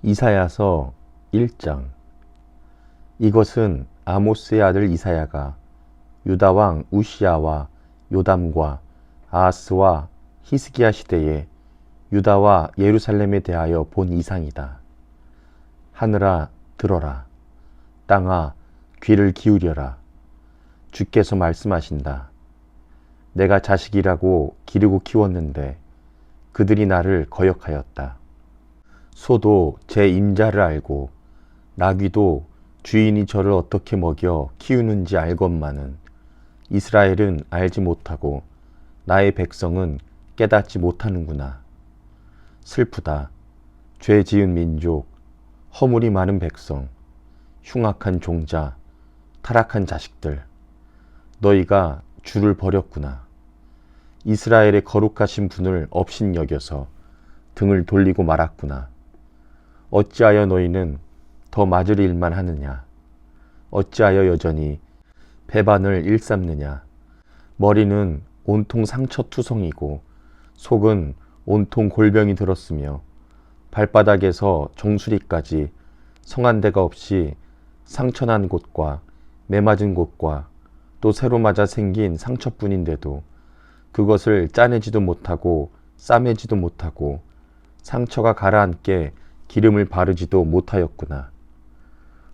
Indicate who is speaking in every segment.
Speaker 1: 이사야서 1장. 이것은 아모스의 아들 이사야가 유다 왕 우시야와 요담과 아하스와 히스기야 시대에 유다와 예루살렘에 대하여 본 이상이다. 하늘아 들어라. 땅아 귀를 기울여라. 주께서 말씀하신다. 내가 자식이라고 기르고 키웠는데 그들이 나를 거역하였다. 소도 제 임자를 알고 나귀도 주인이 저를 어떻게 먹여 키우는지 알건만은 이스라엘은 알지 못하고 나의 백성은 깨닫지 못하는구나. 슬프다. 죄 지은 민족, 허물이 많은 백성, 흉악한 종자, 타락한 자식들. 너희가 주를 버렸구나. 이스라엘의 거룩하신 분을 업신여겨서 등을 돌리고 말았구나. 어찌하여 너희는 더 맞을 일만 하느냐? 어찌하여 여전히 배반을 일삼느냐? 머리는 온통 상처투성이고 속은 온통 골병이 들었으며 발바닥에서 정수리까지 성한 데가 없이 상처난 곳과 매맞은 곳과 또 새로 맞아 생긴 상처뿐인데도 그것을 짜내지도 못하고 싸매지도 못하고 상처가 가라앉게 기름을 바르지도 못하였구나.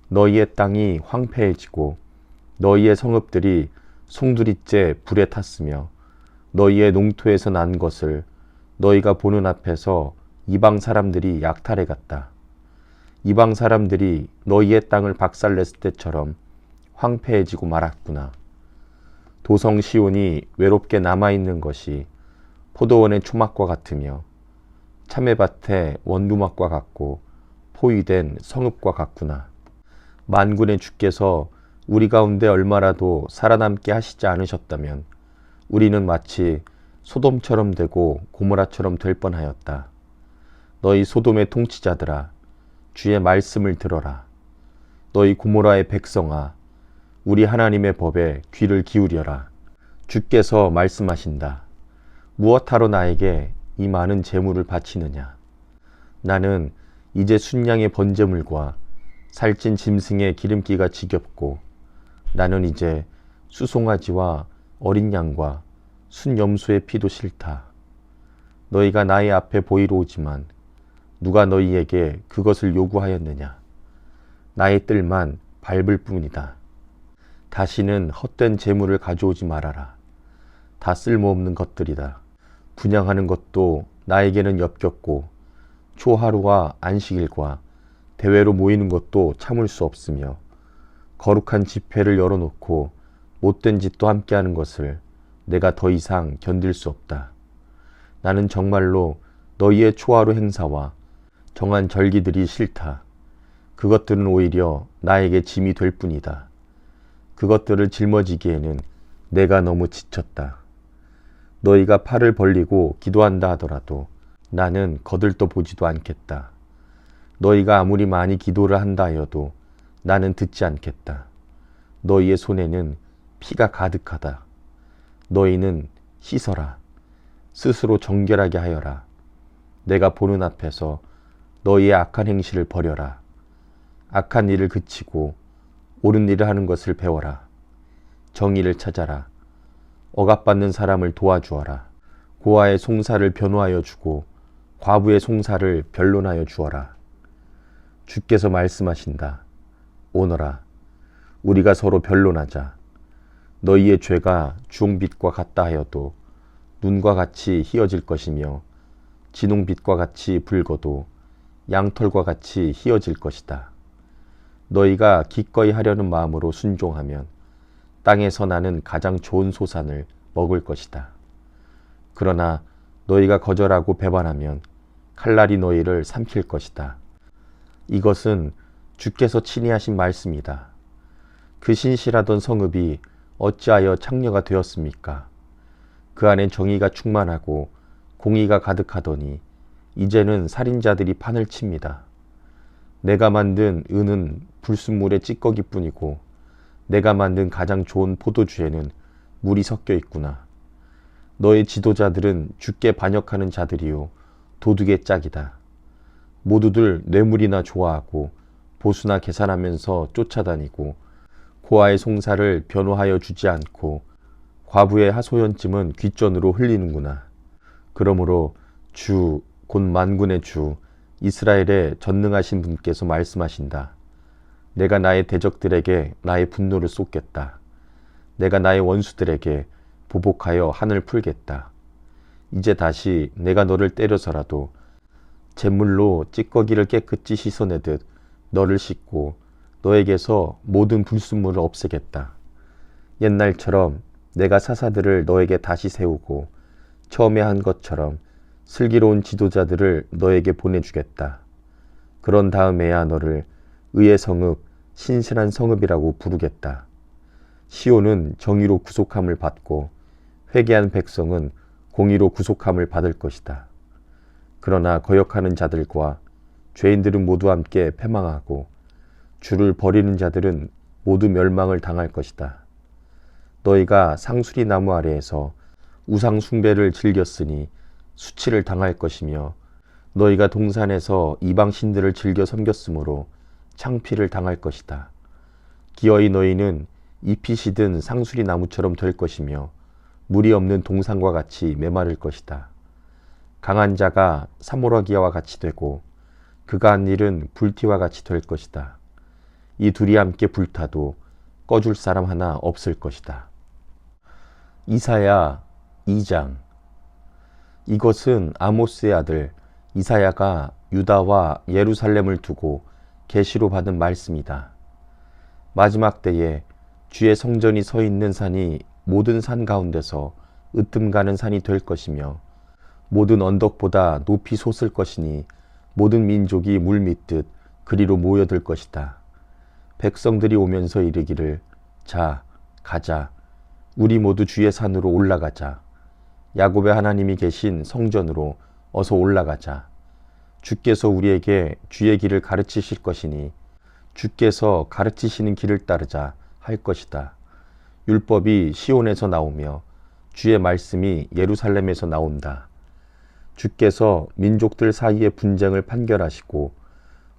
Speaker 1: 너희의 땅이 황폐해지고 너희의 성읍들이 송두리째 불에 탔으며 너희의 농토에서 난 것을 너희가 보는 앞에서 이방 사람들이 약탈해 갔다. 이방 사람들이 너희의 땅을 박살냈을 때처럼 황폐해지고 말았구나. 도성 시온이 외롭게 남아있는 것이 포도원의 초막과 같으며 참외밭의 원두막과 같고 포위된 성읍과 같구나. 만군의 주께서 우리 가운데 얼마라도 살아남게 하시지 않으셨다면 우리는 마치 소돔처럼 되고 고모라처럼 될 뻔하였다. 너희 소돔의 통치자들아, 주의 말씀을 들어라. 너희 고모라의 백성아, 우리 하나님의 법에 귀를 기울여라. 주께서 말씀하신다. 무엇하러 나에게 이 많은 재물을 바치느냐? 나는 이제 순양의 번제물과 살찐 짐승의 기름기가 지겹고 나는 이제 수송아지와 어린 양과 순염소의 피도 싫다. 너희가 나의 앞에 보이러 오지만 누가 너희에게 그것을 요구하였느냐? 나의 뜰만 밟을 뿐이다. 다시는 헛된 재물을 가져오지 말아라. 다 쓸모없는 것들이다. 분향하는 것도 나에게는 역겹고 초하루와 안식일과 대회로 모이는 것도 참을 수 없으며 거룩한 집회를 열어놓고 못된 짓도 함께하는 것을 내가 더 이상 견딜 수 없다. 나는 정말로 너희의 초하루 행사와 정한 절기들이 싫다. 그것들은 오히려 나에게 짐이 될 뿐이다. 그것들을 짊어지기에는 내가 너무 지쳤다. 너희가 팔을 벌리고 기도한다 하더라도 나는 거들떠 보지도 않겠다. 너희가 아무리 많이 기도를 한다 하여도 나는 듣지 않겠다. 너희의 손에는 피가 가득하다. 너희는 씻어라. 스스로 정결하게 하여라. 내가 보는 앞에서 너희의 악한 행실을 버려라. 악한 일을 그치고 옳은 일을 하는 것을 배워라. 정의를 찾아라. 억압받는 사람을 도와주어라. 고아의 송사를 변호하여 주고 과부의 송사를 변론하여 주어라. 주께서 말씀하신다. 오너라. 우리가 서로 변론하자. 너희의 죄가 주홍빛과 같다 하여도 눈과 같이 희어질 것이며 진홍빛과 같이 붉어도 양털과 같이 희어질 것이다. 너희가 기꺼이 하려는 마음으로 순종하면 땅에서 나는 가장 좋은 소산을 먹을 것이다. 그러나 너희가 거절하고 배반하면 칼날이 너희를 삼킬 것이다. 이것은 주께서 친히 하신 말씀이다. 그 신실하던 성읍이 어찌하여 창녀가 되었습니까? 그 안에 정의가 충만하고 공의가 가득하더니 이제는 살인자들이 판을 칩니다. 내가 만든 은은 불순물의 찌꺼기뿐이고 내가 만든 가장 좋은 포도주에는 물이 섞여 있구나. 너의 지도자들은 주께 반역하는 자들이요 도둑의 짝이다. 모두들 뇌물이나 좋아하고 보수나 계산하면서 쫓아다니고 고아의 송사를 변호하여 주지 않고 과부의 하소연쯤은 귓전으로 흘리는구나. 그러므로 주, 곧 만군의 주, 이스라엘의 전능하신 분께서 말씀하신다. 내가 나의 대적들에게 나의 분노를 쏟겠다. 내가 나의 원수들에게 보복하여 한을 풀겠다. 이제 다시 내가 너를 때려서라도 잿물로 찌꺼기를 깨끗이 씻어내듯 너를 씻고 너에게서 모든 불순물을 없애겠다. 옛날처럼 내가 사사들을 너에게 다시 세우고 처음에 한 것처럼 슬기로운 지도자들을 너에게 보내주겠다. 그런 다음에야 너를 의의 성읍, 신실한 성읍이라고 부르겠다. 시온은 정의로 구속함을 받고 회개한 백성은 공의로 구속함을 받을 것이다. 그러나 거역하는 자들과 죄인들은 모두 함께 패망하고 주를 버리는 자들은 모두 멸망을 당할 것이다. 너희가 상수리 나무 아래에서 우상 숭배를 즐겼으니 수치를 당할 것이며 너희가 동산에서 이방 신들을 즐겨 섬겼으므로 창피를 당할 것이다. 기어이 너희는 잎이 시든 상수리 나무처럼 될 것이며 물이 없는 동산과 같이 메마를 것이다. 강한 자가 사모라기와 같이 되고 그가 한 일은 불티와 같이 될 것이다. 이 둘이 함께 불타도 꺼줄 사람 하나 없을 것이다. 이사야 2장. 이것은 아모스의 아들 이사야가 유다와 예루살렘을 두고 계시로 받은 말씀이다. 마지막 때에 주의 성전이 서 있는 산이 모든 산 가운데서 으뜸가는 산이 될 것이며 모든 언덕보다 높이 솟을 것이니 모든 민족이 물 밑듯 그리로 모여들 것이다. 백성들이 오면서 이르기를 자, 가자. 우리 모두 주의 산으로 올라가자. 야곱의 하나님이 계신 성전으로 어서 올라가자. 주께서 우리에게 주의 길을 가르치실 것이니 주께서 가르치시는 길을 따르자 할 것이다. 율법이 시온에서 나오며 주의 말씀이 예루살렘에서 나온다. 주께서 민족들 사이의 분쟁을 판결하시고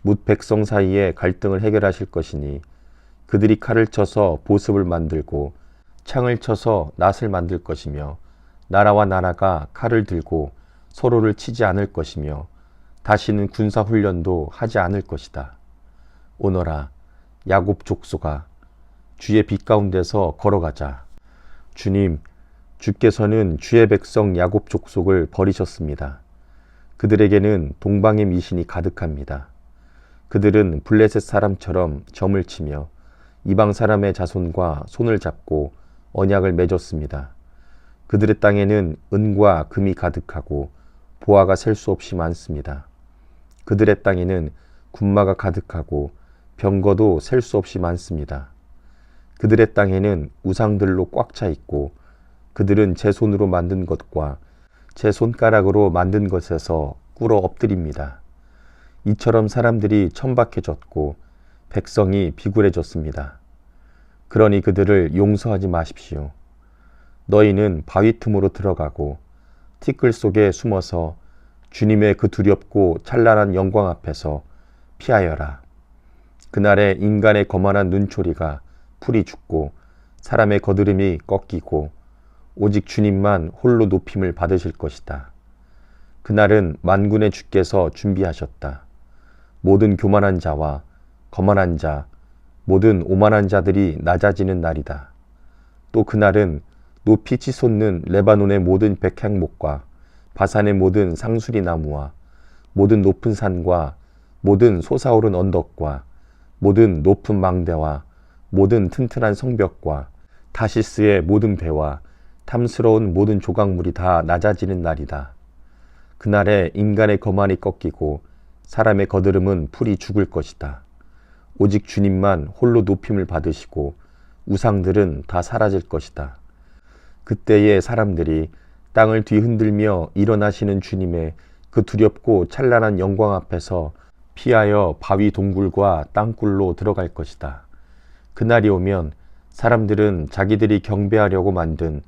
Speaker 1: 뭇 백성 사이의 갈등을 해결하실 것이니 그들이 칼을 쳐서 보습을 만들고 창을 쳐서 낫을 만들 것이며 나라와 나라가 칼을 들고 서로를 치지 않을 것이며 다시는 군사훈련도 하지 않을 것이다. 오너라 야곱 족속아 주의 빛 가운데서 걸어가자. 주님, 주께서는 주의 백성 야곱 족속을 버리셨습니다. 그들에게는 동방의 미신이 가득합니다. 그들은 블레셋 사람처럼 점을 치며 이방 사람의 자손과 손을 잡고 언약을 맺었습니다. 그들의 땅에는 은과 금이 가득하고 보화가 셀 수 없이 많습니다. 그들의 땅에는 군마가 가득하고 병거도 셀 수 없이 많습니다. 그들의 땅에는 우상들로 꽉 차 있고 그들은 제 손으로 만든 것과 제 손가락으로 만든 것에서 꿇어 엎드립니다. 이처럼 사람들이 천박해졌고 백성이 비굴해졌습니다. 그러니 그들을 용서하지 마십시오. 너희는 바위 틈으로 들어가고 티끌 속에 숨어서 주님의 그 두렵고 찬란한 영광 앞에서 피하여라. 그날에 인간의 거만한 눈초리가 풀이 죽고 사람의 거드름이 꺾이고 오직 주님만 홀로 높임을 받으실 것이다. 그날은 만군의 주께서 준비하셨다. 모든 교만한 자와 거만한 자, 모든 오만한 자들이 낮아지는 날이다. 또 그날은 높이 치솟는 레바논의 모든 백향목과 바산의 모든 상수리 나무와 모든 높은 산과 모든 솟아오른 언덕과 모든 높은 망대와 모든 튼튼한 성벽과 다시스의 모든 배와 탐스러운 모든 조각물이 다 낮아지는 날이다. 그날에 인간의 거만이 꺾이고 사람의 거드름은 풀이 죽을 것이다. 오직 주님만 홀로 높임을 받으시고 우상들은 다 사라질 것이다. 그때의 사람들이 땅을 뒤흔들며 일어나시는 주님의 그 두렵고 찬란한 영광 앞에서 피하여 바위 동굴과 땅굴로 들어갈 것이다. 그날이 오면 사람들은 자기들이 경배하려고 만든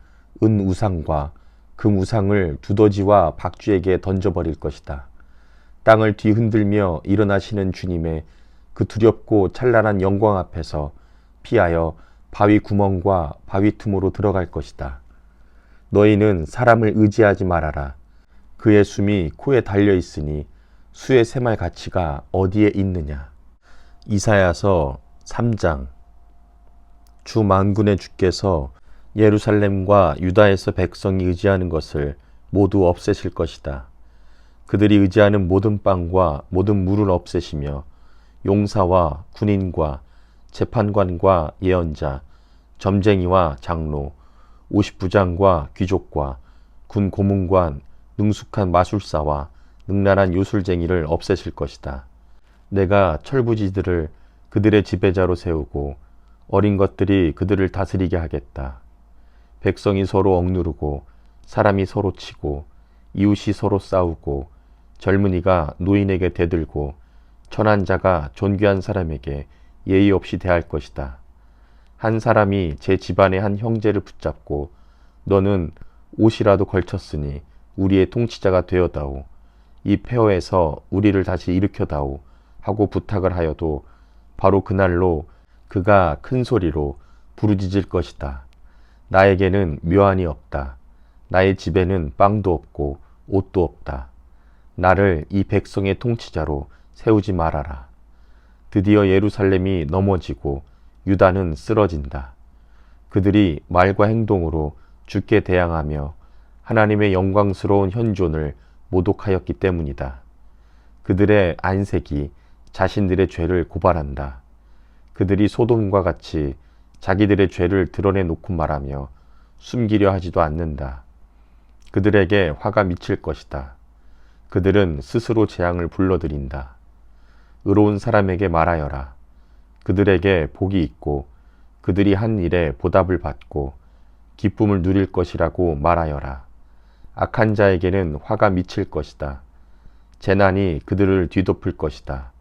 Speaker 1: 은 우상과 금 우상을 두더지와 박쥐에게 던져버릴 것이다. 땅을 뒤흔들며 일어나시는 주님의 그 두렵고 찬란한 영광 앞에서 피하여 바위 구멍과 바위 틈으로 들어갈 것이다. 너희는 사람을 의지하지 말아라. 그의 숨이 코에 달려 있으니 수의 샘할 가치가 어디에 있느냐. 이사야서 3장. 주 만군의 주께서 예루살렘과 유다에서 백성이 의지하는 것을 모두 없애실 것이다. 그들이 의지하는 모든 빵과 모든 물을 없애시며 용사와 군인과 재판관과 예언자, 점쟁이와 장로, 50부장과 귀족과 군 고문관, 능숙한 마술사와 능란한 요술쟁이를 없애실 것이다. 내가 철부지들을 그들의 지배자로 세우고 어린 것들이 그들을 다스리게 하겠다. 백성이 서로 억누르고 사람이 서로 치고 이웃이 서로 싸우고 젊은이가 노인에게 대들고 천한 자가 존귀한 사람에게 예의 없이 대할 것이다. 한 사람이 제 집안의 한 형제를 붙잡고 너는 옷이라도 걸쳤으니 우리의 통치자가 되어다오. 이 폐허에서 우리를 다시 일으켜다오 하고 부탁을 하여도 바로 그날로 그가 큰 소리로 부르짖을 것이다. 나에게는 묘안이 없다. 나의 집에는 빵도 없고 옷도 없다. 나를 이 백성의 통치자로 세우지 말아라. 드디어 예루살렘이 넘어지고 유다는 쓰러진다. 그들이 말과 행동으로 주께 대항하며 하나님의 영광스러운 현존을 모독하였기 때문이다. 그들의 안색이 자신들의 죄를 고발한다. 그들이 소돔과 같이 자기들의 죄를 드러내놓고 말하며 숨기려 하지도 않는다. 그들에게 화가 미칠 것이다. 그들은 스스로 재앙을 불러들인다. 의로운 사람에게 말하여라. 그들에게 복이 있고 그들이 한 일에 보답을 받고 기쁨을 누릴 것이라고 말하여라. 악한 자에게는 화가 미칠 것이다. 재난이 그들을 뒤덮을 것이다.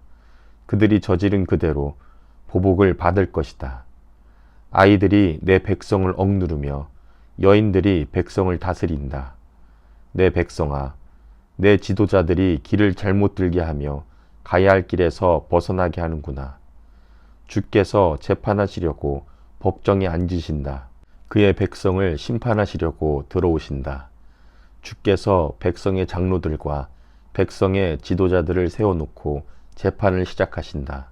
Speaker 1: 그들이 저지른 그대로 보복을 받을 것이다. 아이들이 내 백성을 억누르며 여인들이 백성을 다스린다. 내 백성아, 내 지도자들이 길을 잘못 들게 하며 가야 할 길에서 벗어나게 하는구나. 주께서 재판하시려고 법정에 앉으신다. 그의 백성을 심판하시려고 들어오신다. 주께서 백성의 장로들과 백성의 지도자들을 세워놓고 재판을 시작하신다.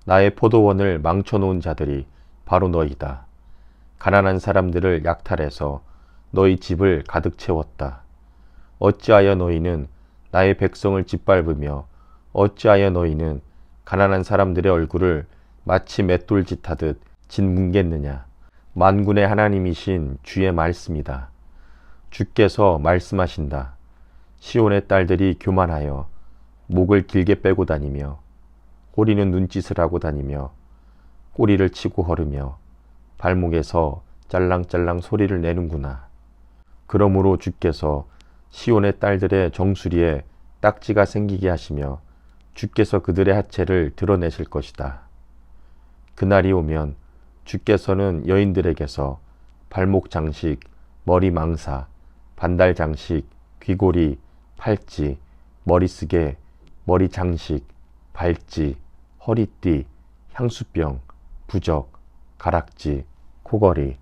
Speaker 1: 나의 포도원을 망쳐놓은 자들이 바로 너희다. 가난한 사람들을 약탈해서 너희 집을 가득 채웠다. 어찌하여 너희는 나의 백성을 짓밟으며 어찌하여 너희는 가난한 사람들의 얼굴을 마치 맷돌짓 하듯 짓뭉갰느냐. 만군의 하나님이신 주의 말씀이다. 주께서 말씀하신다. 시온의 딸들이 교만하여 목을 길게 빼고 다니며 꼬리는 눈짓을 하고 다니며 꼬리를 치고 걸으며 발목에서 짤랑짤랑 소리를 내는구나. 그러므로 주께서 시온의 딸들의 정수리에 딱지가 생기게 하시며 주께서 그들의 하체를 드러내실 것이다. 그날이 오면 주께서는 여인들에게서 발목 장식, 머리 망사, 반달 장식, 귀고리, 팔찌, 머리쓰개, 머리 장식, 발찌, 허리띠, 향수병, 부적, 가락지, 코걸이,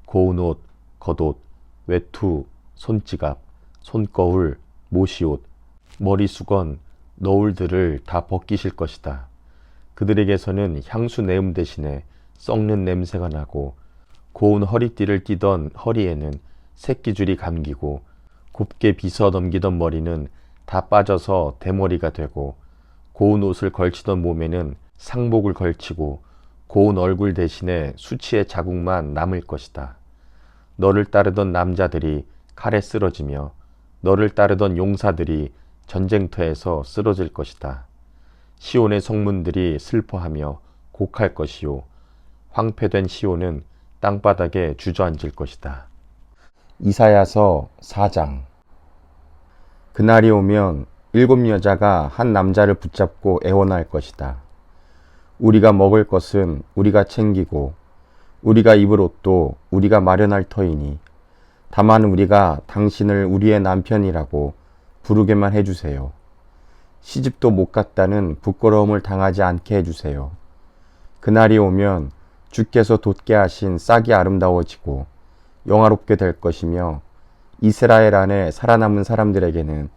Speaker 1: 고운 옷, 겉옷, 외투, 손지갑, 손거울, 모시옷, 머리수건, 너울들을 다 벗기실 것이다. 그들에게서는 향수 내음 대신에 썩는 냄새가 나고 고운 허리띠를 띠던 허리에는 새끼줄이 감기고 곱게 빗어 넘기던 머리는 다 빠져서 대머리가 되고 고운 옷을 걸치던 몸에는 상복을 걸치고 고운 얼굴 대신에 수치의 자국만 남을 것이다. 너를 따르던 남자들이 칼에 쓰러지며 너를 따르던 용사들이 전쟁터에서 쓰러질 것이다. 시온의 성문들이 슬퍼하며 곡할 것이요 황폐된 시온은 땅바닥에 주저앉을 것이다. 이사야서 4장. 그날이 오면 7 여자가 한 남자를 붙잡고 애원할 것이다. 우리가 먹을 것은 우리가 챙기고 우리가 입을 옷도 우리가 마련할 터이니 다만 우리가 당신을 우리의 남편이라고 부르게만 해주세요. 시집도 못 갔다는 부끄러움을 당하지 않게 해주세요. 그날이 오면 주께서 돋게 하신 싹이 아름다워지고 영화롭게 될 것이며 이스라엘 안에 살아남은 사람들에게는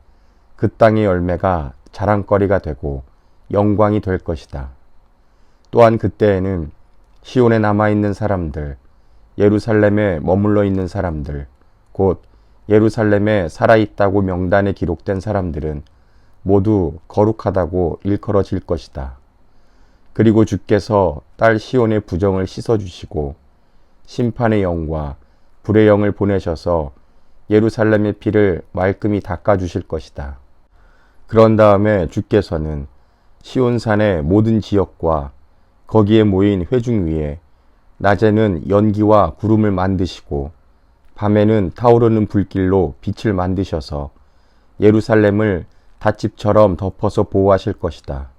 Speaker 1: 그 땅의 열매가 자랑거리가 되고 영광이 될 것이다. 또한 그때에는 시온에 남아있는 사람들, 예루살렘에 머물러 있는 사람들, 곧 예루살렘에 살아있다고 명단에 기록된 사람들은 모두 거룩하다고 일컬어질 것이다. 그리고 주께서 딸 시온의 부정을 씻어주시고 심판의 영과 불의 영을 보내셔서 예루살렘의 피를 말끔히 닦아주실 것이다. 그런 다음에 주께서는 시온산의 모든 지역과 거기에 모인 회중 위에 낮에는 연기와 구름을 만드시고 밤에는 타오르는 불길로 빛을 만드셔서 예루살렘을 닷집처럼 덮어서 보호하실 것이다.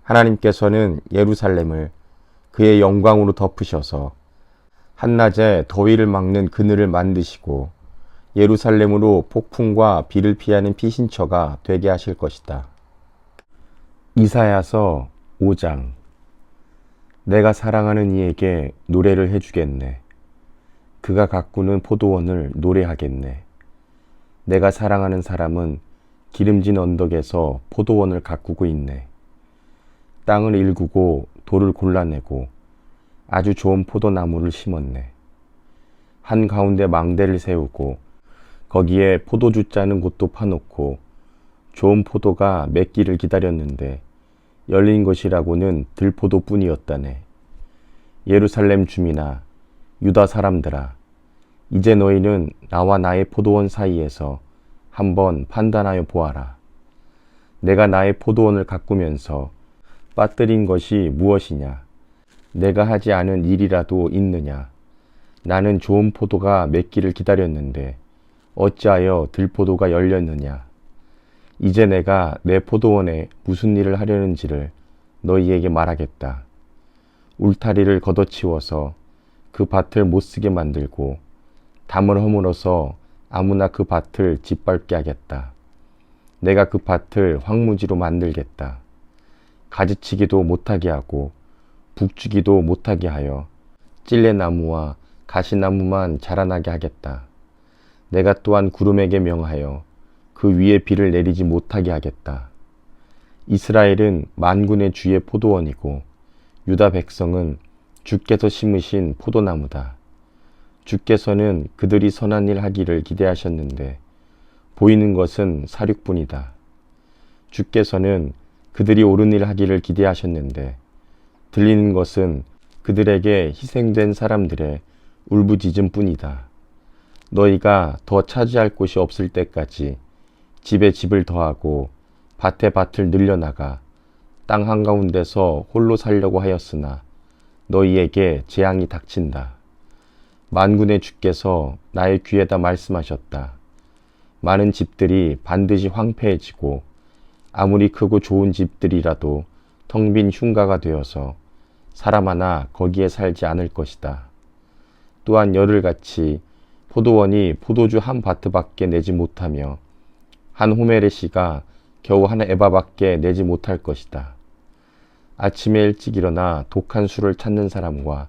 Speaker 1: 하나님께서는 예루살렘을 그의 영광으로 덮으셔서 한낮에 더위를 막는 그늘을 만드시고 예루살렘으로 폭풍과 비를 피하는 피신처가 되게 하실 것이다. 이사야서 5장. 내가 사랑하는 이에게 노래를 해주겠네. 그가 가꾸는 포도원을 노래하겠네. 내가 사랑하는 사람은 기름진 언덕에서 포도원을 가꾸고 있네. 땅을 일구고 돌을 골라내고 아주 좋은 포도나무를 심었네. 한가운데 망대를 세우고 거기에 포도주 짜는 곳도 파놓고 좋은 포도가 맺기를 기다렸는데 열린 것이라고는 들포도뿐이었다네. 예루살렘 주민아, 유다 사람들아, 이제 너희는 나와 나의 포도원 사이에서 한번 판단하여 보아라. 내가 나의 포도원을 가꾸면서 빠뜨린 것이 무엇이냐? 내가 하지 않은 일이라도 있느냐? 나는 좋은 포도가 맺기를 기다렸는데 어찌하여 들포도가 열렸느냐? 이제 내가 내 포도원에 무슨 일을 하려는지를 너희에게 말하겠다. 울타리를 걷어치워서 그 밭을 못쓰게 만들고 담을 허물어서 아무나 그 밭을 짓밟게 하겠다. 내가 그 밭을 황무지로 만들겠다. 가지치기도 못하게 하고 북주기도 못하게 하여 찔레나무와 가시나무만 자라나게 하겠다. 내가 또한 구름에게 명하여 그 위에 비를 내리지 못하게 하겠다. 이스라엘은 만군의 주의 포도원이고 유다 백성은 주께서 심으신 포도나무다. 주께서는 그들이 선한 일 하기를 기대하셨는데 보이는 것은 사륙뿐이다. 주께서는 그들이 옳은 일 하기를 기대하셨는데 들리는 것은 그들에게 희생된 사람들의 울부짖음뿐이다. 너희가 더 차지할 곳이 없을 때까지 집에 집을 더하고 밭에 밭을 늘려나가 땅 한가운데서 홀로 살려고 하였으나 너희에게 재앙이 닥친다. 만군의 주께서 나의 귀에다 말씀하셨다. 많은 집들이 반드시 황폐해지고 아무리 크고 좋은 집들이라도 텅 빈 흉가가 되어서 사람 하나 거기에 살지 않을 것이다. 또한 열흘같이 포도원이 포도주 한 바트밖에 내지 못하며 한 호메레시가 겨우 한 에바밖에 내지 못할 것이다. 아침에 일찍 일어나 독한 술을 찾는 사람과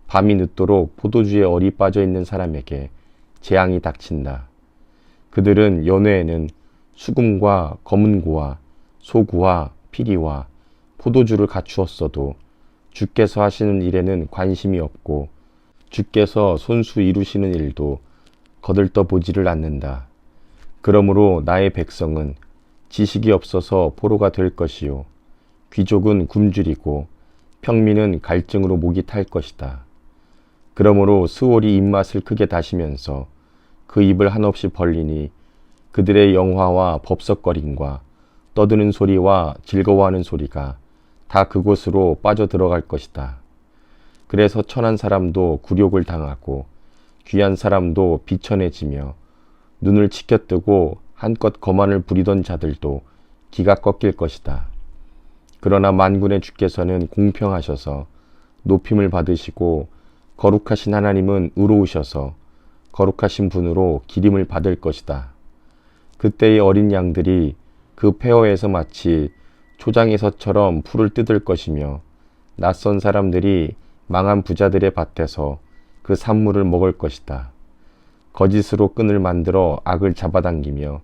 Speaker 1: 밤이 늦도록 포도주에 얼이 빠져 있는 사람에게 재앙이 닥친다. 그들은 연회에는 수금과 검은고와 소구와 피리와 포도주를 갖추었어도 주께서 하시는 일에는 관심이 없고 주께서 손수 이루시는 일도 거들떠 보지를 않는다. 그러므로 나의 백성은 지식이 없어서 포로가 될 것이요 귀족은 굶주리고 평민은 갈증으로 목이 탈 것이다. 그러므로 스올이 입맛을 크게 다시면서 그 입을 한없이 벌리니 그들의 영화와 법석거림과 떠드는 소리와 즐거워하는 소리가 다 그곳으로 빠져 들어갈 것이다. 그래서 천한 사람도 굴욕을 당하고 귀한 사람도 비천해지며 눈을 치켜뜨고 한껏 거만을 부리던 자들도 기가 꺾일 것이다. 그러나 만군의 주께서는 공평하셔서 높임을 받으시고 거룩하신 하나님은 의로우셔서 거룩하신 분으로 기림을 받을 것이다. 그때의 어린 양들이 그 폐허에서 마치 초장에서처럼 풀을 뜯을 것이며 낯선 사람들이 망한 부자들의 밭에서 그 산물을 먹을 것이다. 거짓으로 끈을 만들어 악을 잡아당기며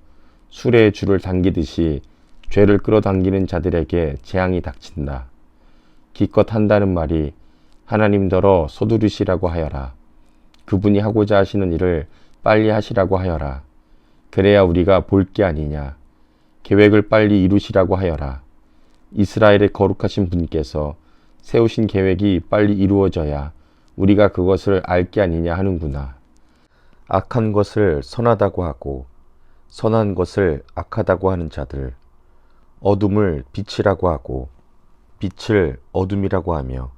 Speaker 1: 수레에 줄을 당기듯이 죄를 끌어당기는 자들에게 재앙이 닥친다. 기껏 한다는 말이 하나님더러 서두르시라고 하여라. 그분이 하고자 하시는 일을 빨리 하시라고 하여라. 그래야 우리가 볼 게 아니냐. 계획을 빨리 이루시라고 하여라. 이스라엘의 거룩하신 분께서 세우신 계획이 빨리 이루어져야 우리가 그것을 알 게 아니냐 하는구나. 악한 것을 선하다고 하고 선한 것을 악하다고 하는 자들, 어둠을 빛이라고 하고 빛을 어둠이라고 하며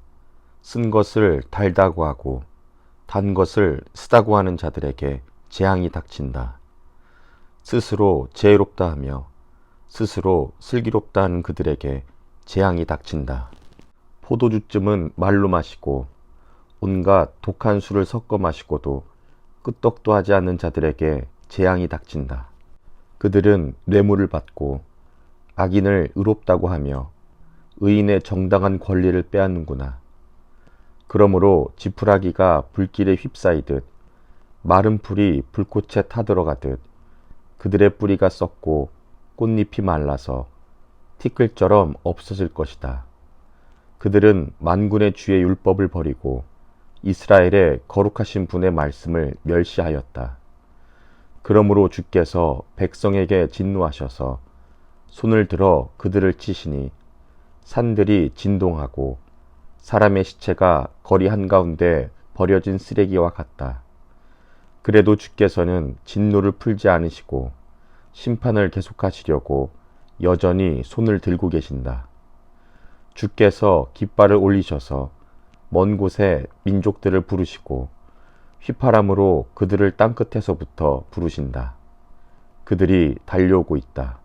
Speaker 1: 쓴 것을 달다고 하고 단 것을 쓰다고 하는 자들에게 재앙이 닥친다. 스스로 지혜롭다 하며 스스로 슬기롭다 하는 그들에게 재앙이 닥친다. 포도주쯤은 말로 마시고 온갖 독한 술을 섞어 마시고도 끄떡도 하지 않는 자들에게 재앙이 닥친다. 그들은 뇌물을 받고 악인을 의롭다고 하며 의인의 정당한 권리를 빼앗는구나. 그러므로 지푸라기가 불길에 휩싸이듯 마른 풀이 불꽃에 타들어가듯 그들의 뿌리가 썩고 꽃잎이 말라서 티끌처럼 없어질 것이다. 그들은 만군의 주의 율법을 버리고 이스라엘의 거룩하신 분의 말씀을 멸시하였다. 그러므로 주께서 백성에게 진노하셔서 손을 들어 그들을 치시니 산들이 진동하고 사람의 시체가 거리 한가운데 버려진 쓰레기와 같다. 그래도 주께서는 진노를 풀지 않으시고 심판을 계속하시려고 여전히 손을 들고 계신다. 주께서 깃발을 올리셔서 먼 곳에 민족들을 부르시고 휘파람으로 그들을 땅끝에서부터 부르신다. 그들이 달려오고 있다.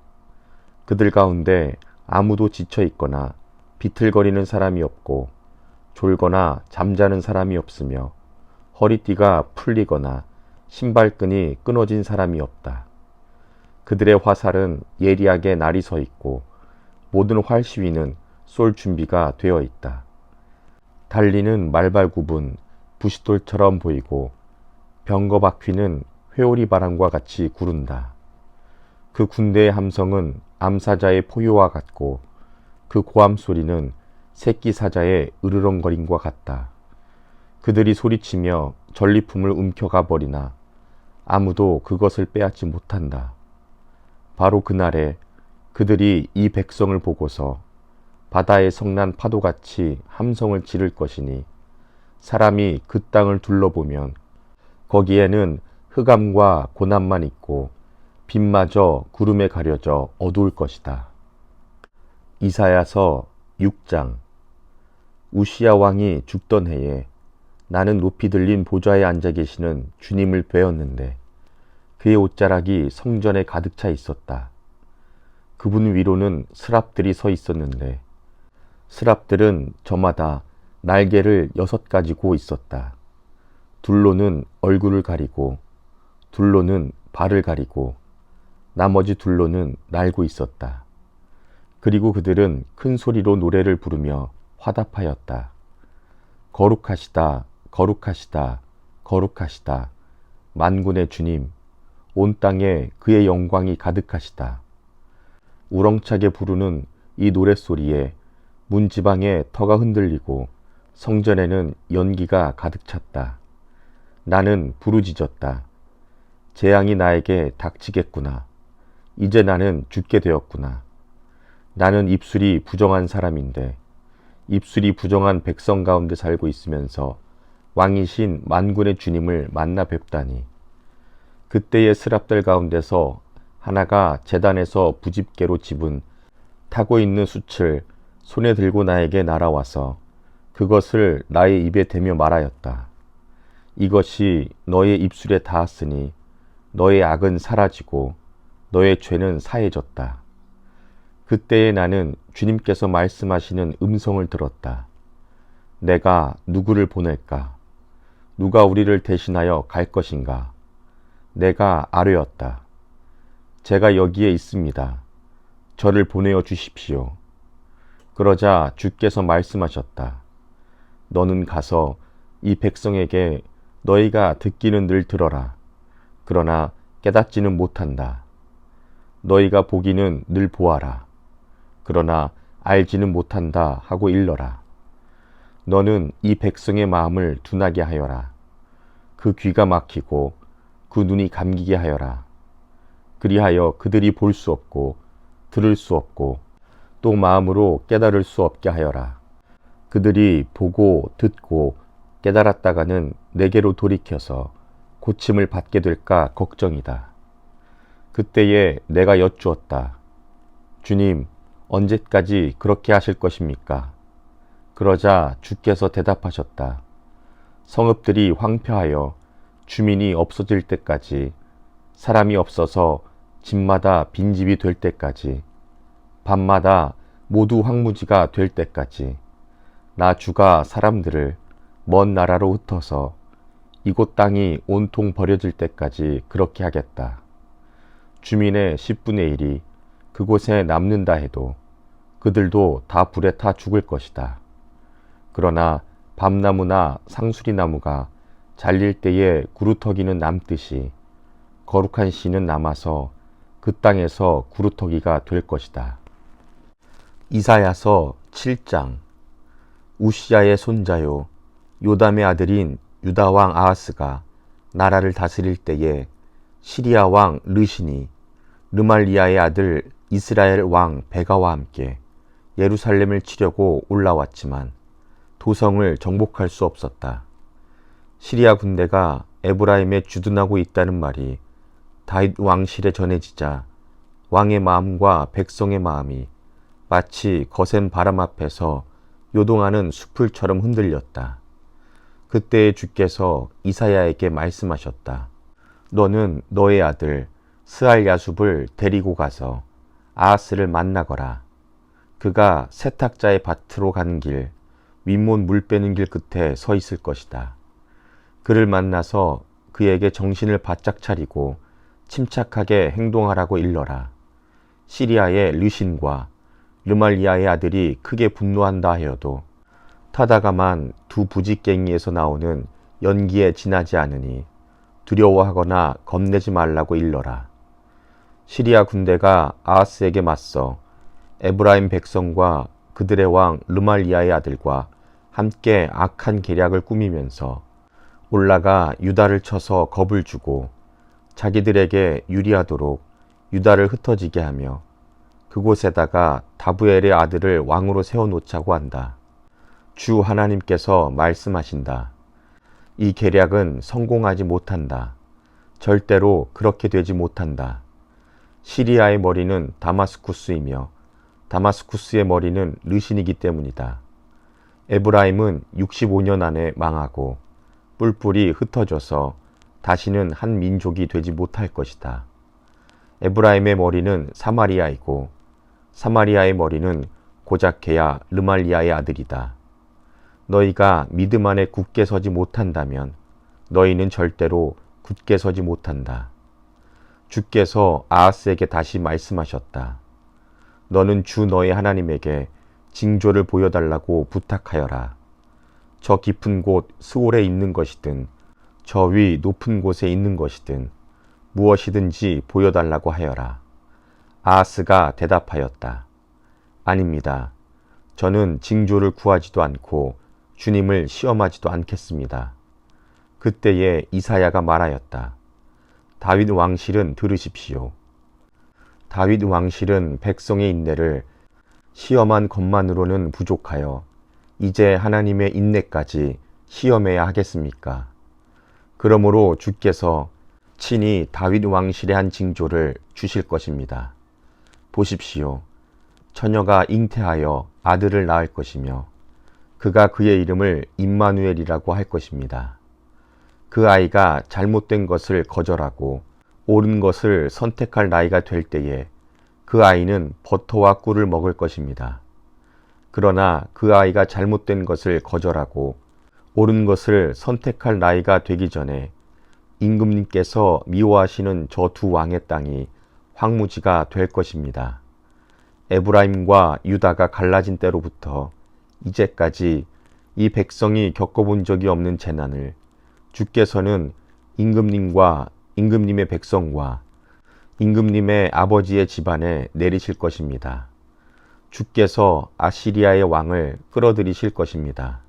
Speaker 1: 그들 가운데 아무도 지쳐 있거나 비틀거리는 사람이 없고 졸거나 잠자는 사람이 없으며 허리띠가 풀리거나 신발끈이 끊어진 사람이 없다. 그들의 화살은 예리하게 날이 서 있고 모든 활시위는 쏠 준비가 되어 있다. 달리는 말발굽은 부싯돌처럼 보이고 병거바퀴는 회오리 바람과 같이 구른다. 그 군대의 함성은 암사자의 포효와 같고 그 고함 소리는 새끼 사자의 으르렁거림과 같다. 그들이 소리치며 전리품을 움켜가 버리나 아무도 그것을 빼앗지 못한다. 바로 그날에 그들이 이 백성을 보고서 바다의 성난 파도같이 함성을 지를 것이니 사람이 그 땅을 둘러보면 거기에는 흑암과 고난만 있고 빛마저 구름에 가려져 어두울 것이다. 이사야서 6장. 우시야 왕이 죽던 해에 나는 높이 들린 보좌에 앉아 계시는 주님을 뵈었는데 그의 옷자락이 성전에 가득 차 있었다. 그분 위로는 스랍들이 서 있었는데 스랍들은 저마다 날개를 6가지고 있었다. 둘로는 얼굴을 가리고 둘로는 발을 가리고 나머지 둘로는 날고 있었다. 그리고 그들은 큰 소리로 노래를 부르며 화답하였다. 거룩하시다, 거룩하시다, 거룩하시다. 만군의 주님, 온 땅에 그의 영광이 가득하시다. 우렁차게 부르는 이 노랫소리에 문지방에 터가 흔들리고 성전에는 연기가 가득 찼다. 나는 부르짖었다. 재앙이 나에게 닥치겠구나. 이제 나는 죽게 되었구나. 나는 입술이 부정한 사람인데 입술이 부정한 백성 가운데 살고 있으면서 왕이신 만군의 주님을 만나 뵙다니. 그때의 스랍들 가운데서 하나가 제단에서 부집개로 집은 타고 있는 숯을 손에 들고 나에게 날아와서 그것을 나의 입에 대며 말하였다. 이것이 너의 입술에 닿았으니 너의 악은 사라지고 너의 죄는 사해졌다. 그때에 나는 주님께서 말씀하시는 음성을 들었다. 내가 누구를 보낼까? 누가 우리를 대신하여 갈 것인가? 내가 아뢰었다. 제가 여기에 있습니다. 저를 보내어 주십시오. 그러자 주께서 말씀하셨다. 너는 가서 이 백성에게 너희가 듣기는 늘 들어라. 그러나 깨닫지는 못한다. 너희가 보기는 늘 보아라. 그러나 알지는 못한다 하고 일러라. 너는 이 백성의 마음을 둔하게 하여라. 그 귀가 막히고 그 눈이 감기게 하여라. 그리하여 그들이 볼 수 없고 들을 수 없고 또 마음으로 깨달을 수 없게 하여라. 그들이 보고 듣고 깨달았다가는 내게로 돌이켜서 고침을 받게 될까 걱정이다. 그때에 내가 여쭈었다. 주님, 언제까지 그렇게 하실 것입니까? 그러자 주께서 대답하셨다. 성읍들이 황폐하여 주민이 없어질 때까지, 사람이 없어서 집마다 빈집이 될 때까지, 밤마다 모두 황무지가 될 때까지, 나 주가 사람들을 먼 나라로 흩어서 이곳 땅이 온통 버려질 때까지 그렇게 하겠다. 주민의 10분의 1이 그곳에 남는다 해도 그들도 다 불에 타 죽을 것이다. 그러나 밤나무나 상수리나무가 잘릴 때에 구루터기는 남듯이 거룩한 씨는 남아서 그 땅에서 구루터기가 될 것이다. 이사야서 7장. 우시야의 손자요 요담의 아들인 유다 왕 아하스가 나라를 다스릴 때에 시리아 왕 르신이 르말리아의 아들 이스라엘 왕 베가와 함께 예루살렘을 치려고 올라왔지만 도성을 정복할 수 없었다. 시리아 군대가 에브라임에 주둔하고 있다는 말이 다윗 왕실에 전해지자 왕의 마음과 백성의 마음이 마치 거센 바람 앞에서 요동하는 수풀처럼 흔들렸다. 그때에 주께서 이사야에게 말씀하셨다. 너는 너의 아들 스알야숲을 데리고 가서 아하스를 만나거라. 그가 세탁자의 밭으로 가는 길, 윗몬 물 빼는 길 끝에 서 있을 것이다. 그를 만나서 그에게 정신을 바짝 차리고 침착하게 행동하라고 일러라. 시리아의 르신과 르말리아의 아들이 크게 분노한다 하여도 타다가만 두 부직갱이에서 나오는 연기에 지나지 않으니 두려워하거나 겁내지 말라고 일러라. 시리아 군대가 아하스에게 맞서 에브라임 백성과 그들의 왕 르말리아의 아들과 함께 악한 계략을 꾸미면서 올라가 유다를 쳐서 겁을 주고 자기들에게 유리하도록 유다를 흩어지게 하며 그곳에다가 다부엘의 아들을 왕으로 세워놓자고 한다. 주 하나님께서 말씀하신다. 이 계략은 성공하지 못한다. 절대로 그렇게 되지 못한다. 시리아의 머리는 다마스쿠스이며 다마스쿠스의 머리는 르신이기 때문이다. 에브라임은 65년 안에 망하고 뿔뿔이 흩어져서 다시는 한 민족이 되지 못할 것이다. 에브라임의 머리는 사마리아이고 사마리아의 머리는 고작해야 르말리아의 아들이다. 너희가 믿음 안에 굳게 서지 못한다면 너희는 절대로 굳게 서지 못한다. 주께서 아하스에게 다시 말씀하셨다. 너는 주 너의 하나님에게 징조를 보여달라고 부탁하여라. 저 깊은 곳 스올에 있는 것이든 저 위 높은 곳에 있는 것이든 무엇이든지 보여달라고 하여라. 아하스가 대답하였다. 아닙니다. 저는 징조를 구하지도 않고 주님을 시험하지도 않겠습니다. 그때에 이사야가 말하였다. 다윗 왕실은 들으십시오. 다윗 왕실은 백성의 인내를 시험한 것만으로는 부족하여 이제 하나님의 인내까지 시험해야 하겠습니까? 그러므로 주께서 친히 다윗 왕실에 한 징조를 주실 것입니다. 보십시오. 처녀가 잉태하여 아들을 낳을 것이며 그가 그의 이름을 임마누엘이라고 할 것입니다. 그 아이가 잘못된 것을 거절하고 옳은 것을 선택할 나이가 될 때에 그 아이는 버터와 꿀을 먹을 것입니다. 그러나 그 아이가 잘못된 것을 거절하고 옳은 것을 선택할 나이가 되기 전에 임금님께서 미워하시는 저 두 왕의 땅이 황무지가 될 것입니다. 에브라임과 유다가 갈라진 때로부터 이제까지 이 백성이 겪어본 적이 없는 재난을 주께서는 임금님과 임금님의 백성과 임금님의 아버지의 집안에 내리실 것입니다. 주께서 아시리아의 왕을 끌어들이실 것입니다.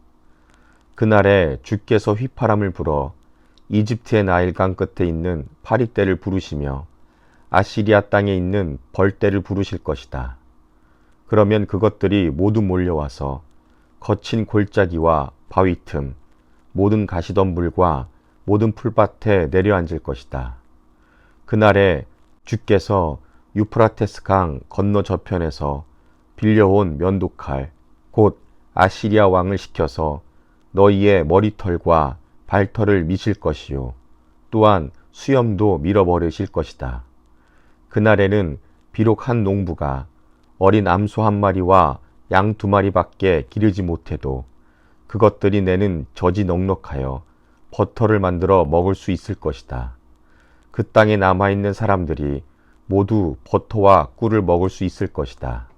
Speaker 1: 그날에 주께서 휘파람을 불어 이집트의 나일강 끝에 있는 파리떼를 부르시며 아시리아 땅에 있는 벌떼를 부르실 것이다. 그러면 그것들이 모두 몰려와서 거친 골짜기와 바위 틈, 모든 가시덤불과 모든 풀밭에 내려앉을 것이다. 그날에 주께서 유프라테스 강 건너 저편에서 빌려온 면도칼, 곧 아시리아 왕을 시켜서 너희의 머리털과 발털을 미실 것이요. 또한 수염도 밀어버리실 것이다. 그날에는 비록 한 농부가 어린 암소 한 마리와 양 2마리밖에 기르지 못해도 그것들이 내는 젖이 넉넉하여 버터를 만들어 먹을 수 있을 것이다. 그 땅에 남아있는 사람들이 모두 버터와 꿀을 먹을 수 있을 것이다.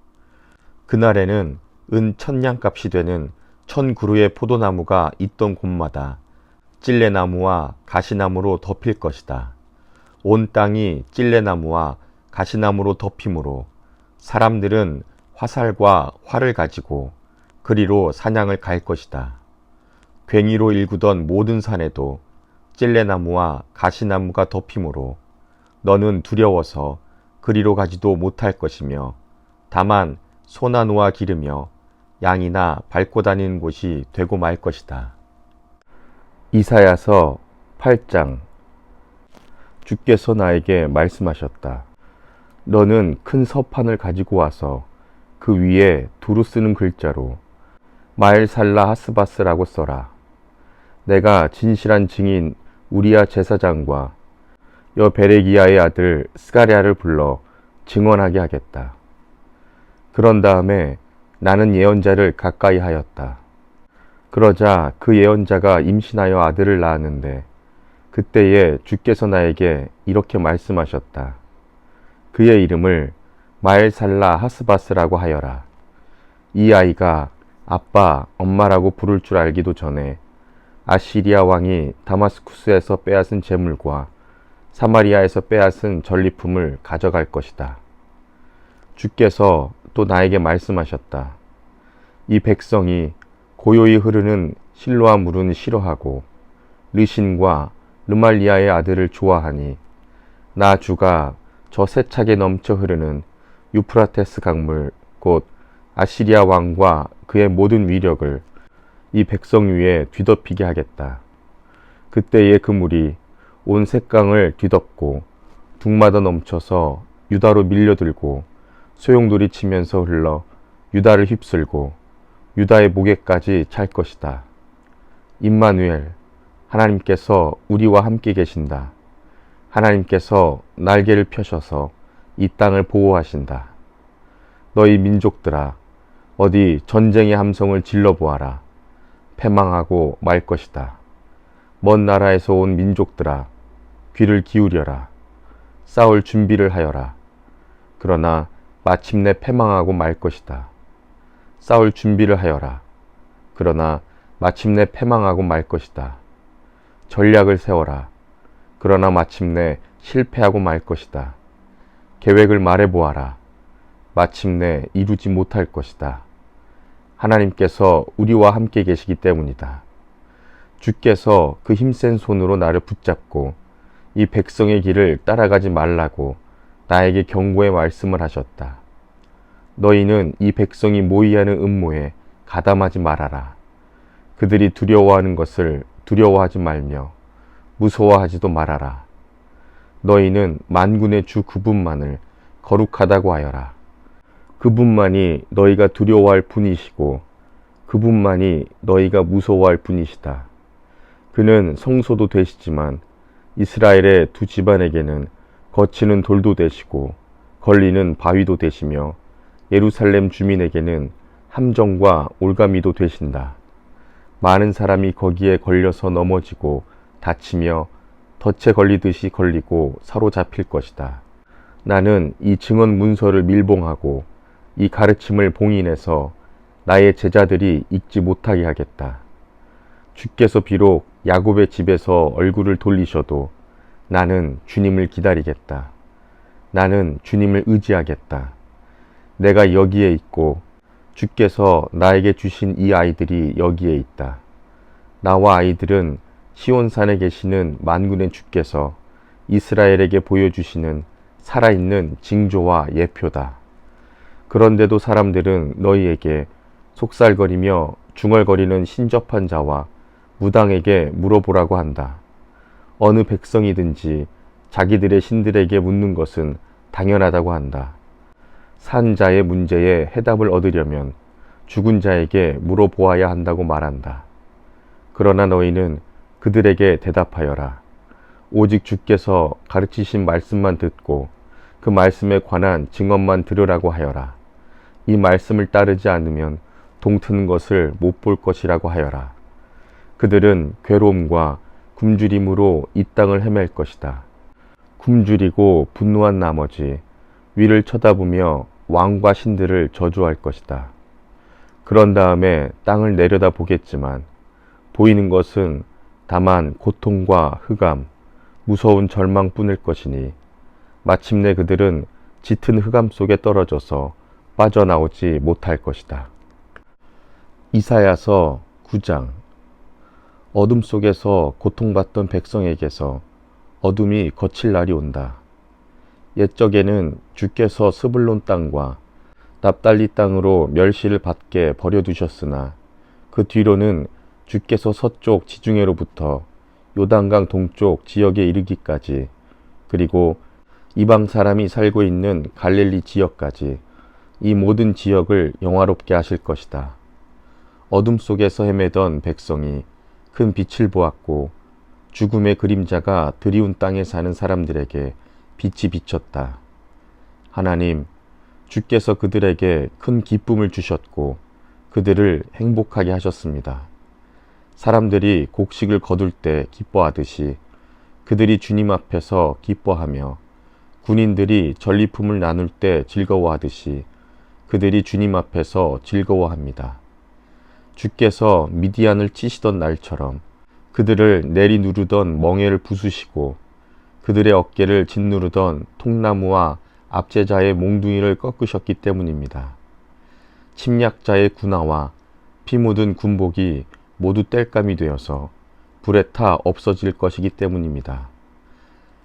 Speaker 1: 그날에는 은 1000냥값이 되는 1000그루의 포도나무가 있던 곳마다 찔레나무와 가시나무로 덮일 것이다. 온 땅이 찔레나무와 가시나무로 덮이므로 사람들은 화살과 활을 가지고 그리로 사냥을 갈 것이다. 괭이로 일구던 모든 산에도 찔레나무와 가시나무가 덮이므로 너는 두려워서 그리로 가지도 못할 것이며 다만 소나 노아 기르며 양이나 밟고 다니는 곳이 되고 말 것이다. 이사야서 8장. 주께서 나에게 말씀하셨다. 너는 큰 서판을 가지고 와서 그 위에 두루 쓰는 글자로 마엘살라 하스바스라고 써라. 내가 진실한 증인 우리야 제사장과 여베레기야의 아들 스가랴를 불러 증언하게 하겠다. 그런 다음에 나는 예언자를 가까이 하였다. 그러자 그 예언자가 임신하여 아들을 낳았는데 그때에 주께서 나에게 이렇게 말씀하셨다. 그의 이름을 마엘살라 하스바스라고 하여라. 이 아이가 아빠, 엄마라고 부를 줄 알기도 전에 아시리아 왕이 다마스쿠스에서 빼앗은 재물과 사마리아에서 빼앗은 전리품을 가져갈 것이다. 주께서 또 나에게 말씀하셨다. 이 백성이 고요히 흐르는 실로아 물은 싫어하고 르신과 르말리아의 아들을 좋아하니 나 주가 저 세차게 넘쳐 흐르는 유프라테스 강물 곧 아시리아 왕과 그의 모든 위력을 이 백성 위에 뒤덮이게 하겠다. 그때의 그 물이 온 색강을 뒤덮고 둑마다 넘쳐서 유다로 밀려들고 소용돌이 치면서 흘러 유다를 휩쓸고 유다의 목에까지 찰 것이다. 임마누엘, 하나님께서 우리와 함께 계신다. 하나님께서 날개를 펴셔서 이 땅을 보호하신다. 너희 민족들아, 어디 전쟁의 함성을 질러보아라. 패망하고 말 것이다. 먼 나라에서 온 민족들아, 귀를 기울여라. 싸울 준비를 하여라. 그러나 마침내 패망하고 말 것이다. 싸울 준비를 하여라. 그러나 마침내 패망하고 말 것이다. 전략을 세워라. 그러나 마침내 실패하고 말 것이다. 계획을 말해보아라. 마침내 이루지 못할 것이다. 하나님께서 우리와 함께 계시기 때문이다. 주께서 그 힘센 손으로 나를 붙잡고 이 백성의 길을 따라가지 말라고 나에게 경고의 말씀을 하셨다. 너희는 이 백성이 모의하는 음모에 가담하지 말아라. 그들이 두려워하는 것을 두려워하지 말며 무서워하지도 말아라. 너희는 만군의 주 그분만을 거룩하다고 하여라. 그분만이 너희가 두려워할 분이시고 그분만이 너희가 무서워할 분이시다. 그는 성소도 되시지만 이스라엘의 두 집안에게는 거치는 돌도 되시고 걸리는 바위도 되시며 예루살렘 주민에게는 함정과 올가미도 되신다. 많은 사람이 거기에 걸려서 넘어지고 다치며 덫에 걸리듯이 걸리고 사로잡힐 것이다. 나는 이 증언 문서를 밀봉하고 이 가르침을 봉인해서 나의 제자들이 읽지 못하게 하겠다. 주께서 비록 야곱의 집에서 얼굴을 돌리셔도 나는 주님을 기다리겠다. 나는 주님을 의지하겠다. 내가 여기에 있고 주께서 나에게 주신 이 아이들이 여기에 있다. 나와 아이들은 시온산에 계시는 만군의 주께서 이스라엘에게 보여주시는 살아있는 징조와 예표다. 그런데도 사람들은 너희에게 속살거리며 중얼거리는 신접한 자와 무당에게 물어보라고 한다. 어느 백성이든지 자기들의 신들에게 묻는 것은 당연하다고 한다. 산 자의 문제에 해답을 얻으려면 죽은 자에게 물어보아야 한다고 말한다. 그러나 너희는 그들에게 대답하여라. 오직 주께서 가르치신 말씀만 듣고 그 말씀에 관한 증언만 들으라고 하여라. 이 말씀을 따르지 않으면 동트는 것을 못 볼 것이라고 하여라. 그들은 괴로움과 굶주림으로 이 땅을 헤맬 것이다. 굶주리고 분노한 나머지 위를 쳐다보며 왕과 신들을 저주할 것이다. 그런 다음에 땅을 내려다 보겠지만 보이는 것은 다만 고통과 흑암, 무서운 절망뿐일 것이니 마침내 그들은 짙은 흑암 속에 떨어져서 빠져나오지 못할 것이다. 이사야서 9장. 어둠 속에서 고통받던 백성에게서 어둠이 거칠 날이 온다. 옛적에는 주께서 스불론 땅과 납달리 땅으로 멸시를 받게 버려두셨으나 그 뒤로는 주께서 서쪽 지중해로부터 요단강 동쪽 지역에 이르기까지 그리고 이방 사람이 살고 있는 갈릴리 지역까지 이 모든 지역을 영화롭게 하실 것이다. 어둠 속에서 헤매던 백성이 큰 빛을 보았고 죽음의 그림자가 드리운 땅에 사는 사람들에게 빛이 비쳤다. 하나님, 주께서 그들에게 큰 기쁨을 주셨고 그들을 행복하게 하셨습니다. 사람들이 곡식을 거둘 때 기뻐하듯이 그들이 주님 앞에서 기뻐하며 군인들이 전리품을 나눌 때 즐거워하듯이 그들이 주님 앞에서 즐거워합니다. 주께서 미디안을 치시던 날처럼 그들을 내리누르던 멍에를 부수시고 그들의 어깨를 짓누르던 통나무와 압제자의 몽둥이를 꺾으셨기 때문입니다. 침략자의 군화와 피 묻은 군복이 모두 땔감이 되어서 불에 타 없어질 것이기 때문입니다.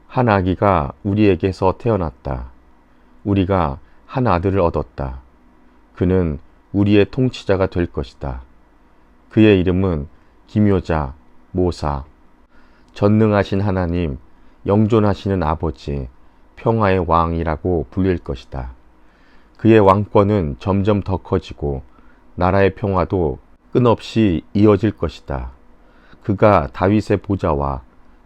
Speaker 1: 한 아기가 우리에게서 태어났다. 우리가 한 아들을 얻었다. 그는 우리의 통치자가 될 것이다. 그의 이름은 기묘자, 모사, 전능하신 하나님, 영존하시는 아버지, 평화의 왕이라고 불릴 것이다. 그의 왕권은 점점 더 커지고 나라의 평화도 끊없이 이어질 것이다. 그가 다윗의 보좌와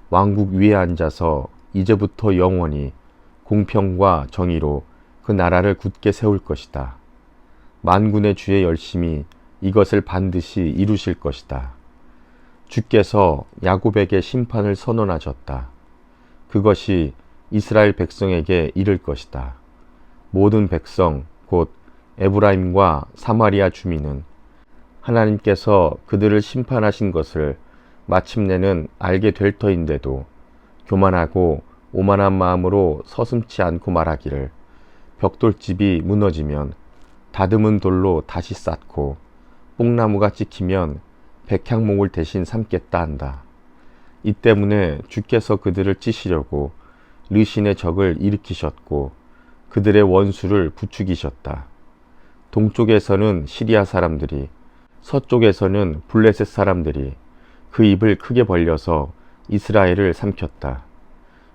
Speaker 1: 왕국 위에 앉아서 이제부터 영원히 공평과 정의로 그 나라를 굳게 세울 것이다. 만군의 주의 열심히 이것을 반드시 이루실 것이다. 주께서 야곱에게 심판을 선언하셨다. 그것이 이스라엘 백성에게 이를 것이다. 모든 백성 곧 에브라임과 사마리아 주민은 하나님께서 그들을 심판하신 것을 마침내는 알게 될 터인데도 교만하고 오만한 마음으로 서슴지 않고 말하기를 벽돌집이 무너지면 다듬은 돌로 다시 쌓고 뽕나무가 찍히면 백향목을 대신 삼겠다 한다. 이 때문에 주께서 그들을 찌시려고 르신의 적을 일으키셨고 그들의 원수를 부추기셨다. 동쪽에서는 시리아 사람들이, 서쪽에서는 블레셋 사람들이 그 입을 크게 벌려서 이스라엘을 삼켰다.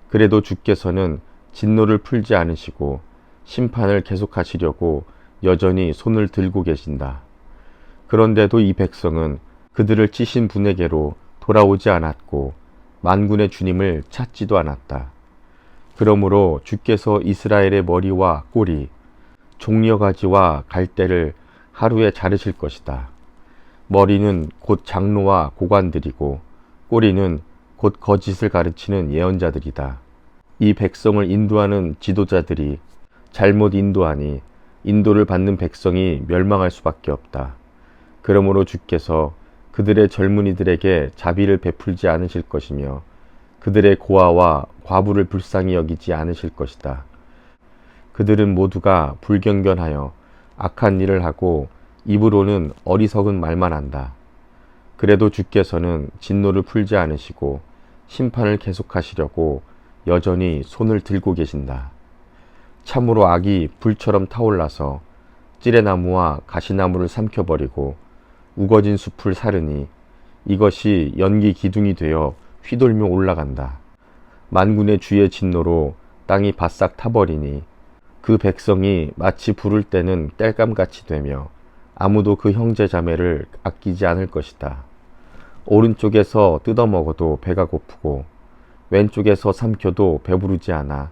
Speaker 1: 그래도 주께서는 진노를 풀지 않으시고 심판을 계속하시려고 여전히 손을 들고 계신다. 그런데도 이 백성은 그들을 찌신 분에게로 돌아오지 않았고 만군의 주님을 찾지도 않았다. 그러므로 주께서 이스라엘의 머리와 꼬리, 종려가지와 갈대를 하루에 자르실 것이다. 머리는 곧 장로와 고관들이고 꼬리는 곧 거짓을 가르치는 예언자들이다. 이 백성을 인도하는 지도자들이 잘못 인도하니 인도를 받는 백성이 멸망할 수밖에 없다. 그러므로 주께서 그들의 젊은이들에게 자비를 베풀지 않으실 것이며 그들의 고아와 과부를 불쌍히 여기지 않으실 것이다. 그들은 모두가 불경건하여 악한 일을 하고 입으로는 어리석은 말만 한다. 그래도 주께서는 진노를 풀지 않으시고 심판을 계속하시려고 여전히 손을 들고 계신다. 참으로 악이 불처럼 타올라서 찌레나무와 가시나무를 삼켜버리고 우거진 숲을 사르니 이것이 연기 기둥이 되어 휘돌며 올라간다. 만군의 주의 진노로 땅이 바싹 타버리니 그 백성이 마치 부를 때는 땔감같이 되며 아무도 그 형제 자매를 아끼지 않을 것이다. 오른쪽에서 뜯어먹어도 배가 고프고 왼쪽에서 삼켜도 배부르지 않아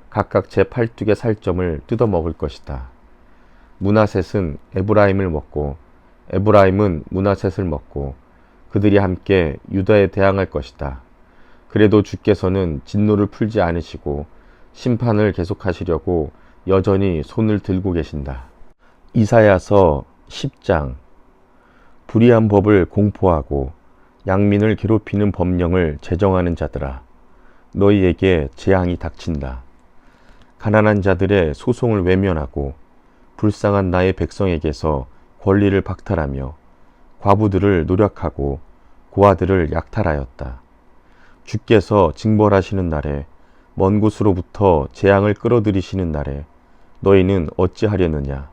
Speaker 1: 각각 제 팔뚝의 살점을 뜯어먹을 것이다. 므낫셋은 에브라임을 먹고 에브라임은 므낫셋을 먹고 그들이 함께 유다에 대항할 것이다. 그래도 주께서는 진노를 풀지 않으시고 심판을 계속하시려고 여전히 손을 들고 계신다. 이사야서 10장. 불의한 법을 공포하고 양민을 괴롭히는 법령을 제정하는 자들아, 너희에게 재앙이 닥친다. 가난한 자들의 소송을 외면하고 불쌍한 나의 백성에게서 권리를 박탈하며 과부들을 노력하고 고아들을 약탈하였다. 주께서 징벌하시는 날에 먼 곳으로부터 재앙을 끌어들이시는 날에 너희는 어찌하려느냐?